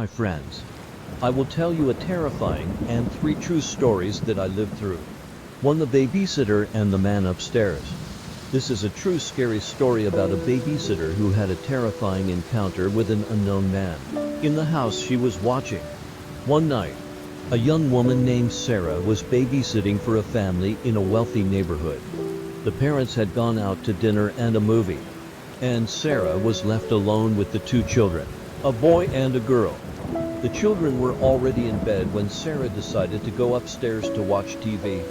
my friends. I will tell you a terrifying and 3 true stories that I lived through. 1. The babysitter and the man upstairs. This is a true scary story about a babysitter who had a terrifying encounter with an unknown man in the house she was watching. One night, a young woman named Sarah was babysitting for a family in a wealthy neighborhood. The parents had gone out to dinner and a movie, and Sarah was left alone with the 2 children, a boy and a girl. The children were already in bed when Sarah decided to go upstairs to watch TV.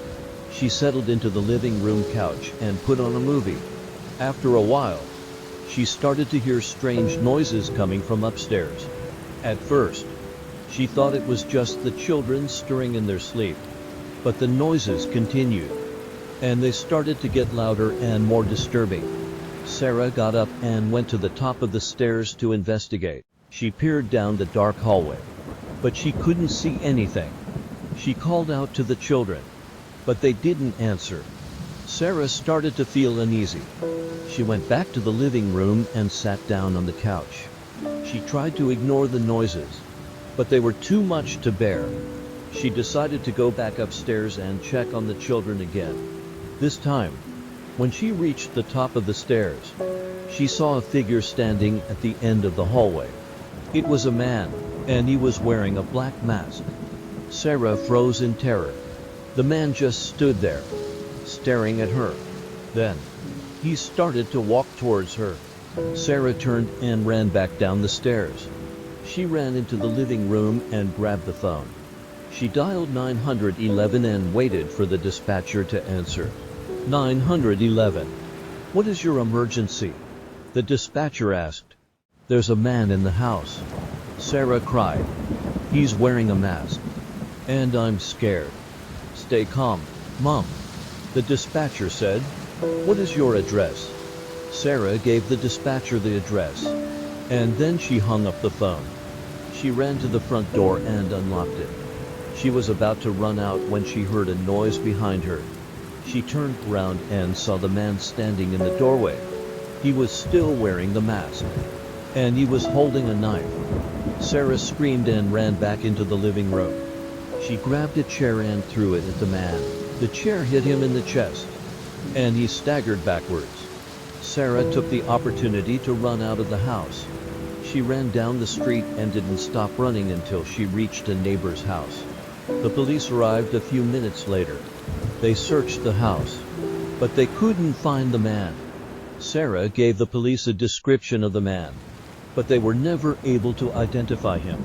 She settled into the living room couch and put on a movie. After a while, she started to hear strange noises coming from upstairs. At first, she thought it was just the children stirring in their sleep. But the noises continued, and they started to get louder and more disturbing. Sarah got up and went to the top of the stairs to investigate. She peered down the dark hallway, but she couldn't see anything. She called out to the children, but they didn't answer. Sarah started to feel uneasy. She went back to the living room and sat down on the couch. She tried to ignore the noises, but they were too much to bear. She decided to go back upstairs and check on the children again. This time, when she reached the top of the stairs, she saw a figure standing at the end of the hallway. It was a man, and he was wearing a black mask. Sarah froze in terror. The man just stood there, staring at her. Then, he started to walk towards her. Sarah turned and ran back down the stairs. She ran into the living room and grabbed the phone. She dialed 911 and waited for the dispatcher to answer. 911. What is your emergency? The dispatcher asked. There's a man in the house. Sarah cried. He's wearing a mask. And I'm scared. Stay calm, Mom. The dispatcher said. What is your address? Sarah gave the dispatcher the address, and then she hung up the phone. She ran to the front door and unlocked it. She was about to run out when she heard a noise behind her. She turned around and saw the man standing in the doorway. He was still wearing the mask, and he was holding a knife. Sarah screamed and ran back into the living room. She grabbed a chair and threw it at the man. The chair hit him in the chest, and he staggered backwards. Sarah took the opportunity to run out of the house. She ran down the street and didn't stop running until she reached a neighbor's house. The police arrived a few minutes later. They searched the house, but they couldn't find the man. Sarah gave the police a description of the man, but they were never able to identify him.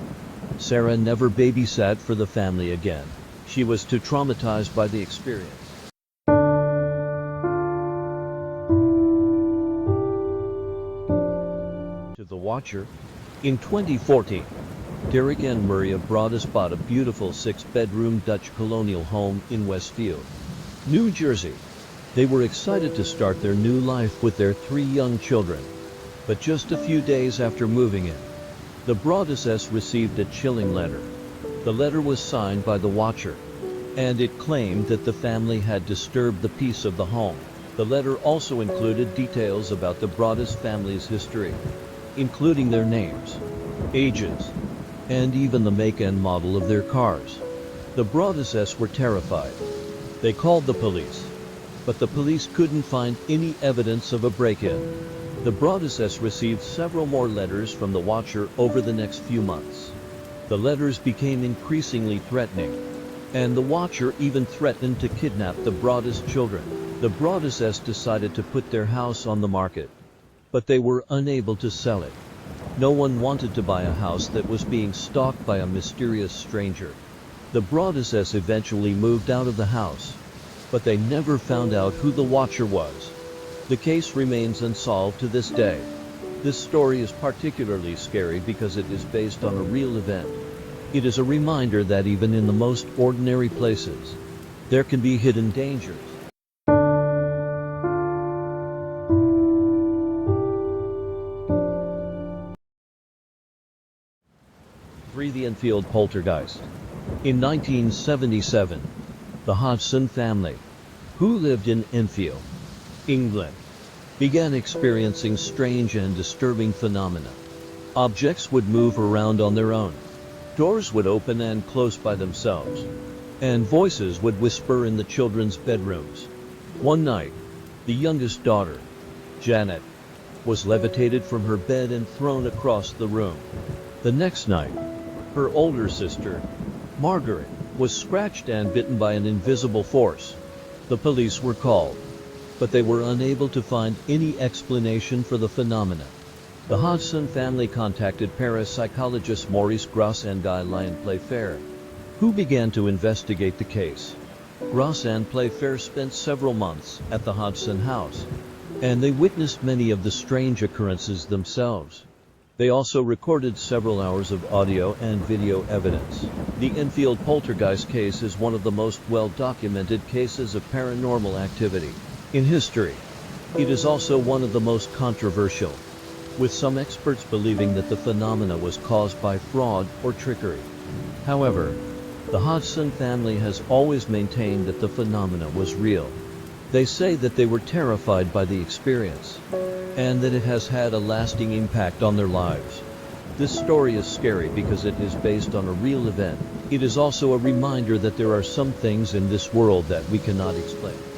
Sarah never babysat for the family again. She was too traumatized by the experience. To the Watcher. In 2014, Derek and Maria Broadus bought a beautiful 6-bedroom Dutch colonial home in Westfield, New Jersey. They were excited to start their new life with their 3 young children. But just a few days after moving in, the Broaduses received a chilling letter. The letter was signed by the Watcher, and it claimed that the family had disturbed the peace of the home. The letter also included details about the Broadus family's history, including their names, ages, and even the make and model of their cars. The Broaduses were terrified. They called the police, but the police couldn't find any evidence of a break-in. The Broaduses received several more letters from the Watcher over the next few months. The letters became increasingly threatening, and the Watcher even threatened to kidnap the Broadus children. The Broaduses decided to put their house on the market, but they were unable to sell it. No one wanted to buy a house that was being stalked by a mysterious stranger. The Broaduses eventually moved out of the house, but they never found out who the Watcher was. The case remains unsolved to this day. This story is particularly scary because it is based on a real event. It is a reminder that even in the most ordinary places, there can be hidden dangers. 3. The Enfield poltergeist. In 1977, the Hodgson family, who lived in Enfield, England, began experiencing strange and disturbing phenomena. Objects would move around on their own. Doors would open and close by themselves, and voices would whisper in the children's bedrooms. One night, the youngest daughter, Janet, was levitated from her bed and thrown across the room. The next night, her older sister, Margaret, was scratched and bitten by an invisible force. The police were called, but they were unable to find any explanation for the phenomenon. The Hodgson family contacted parapsychologists Maurice, Grosse and Lyon Playfair, who began to investigate the case. Grosse and Playfair spent several months at the Hodgson house, and they witnessed many of the strange occurrences themselves. They also recorded several hours of audio and video evidence. The Enfield poltergeist case is one of the most well-documented cases of paranormal activity in history. It is also one of the most controversial, with some experts believing that the phenomena was caused by fraud or trickery. However, the Hodgson family has always maintained that the phenomena was real. They say that they were terrified by the experience, and that it has had a lasting impact on their lives. This story is scary because it is based on a real event. It is also a reminder that there are some things in this world that we cannot explain.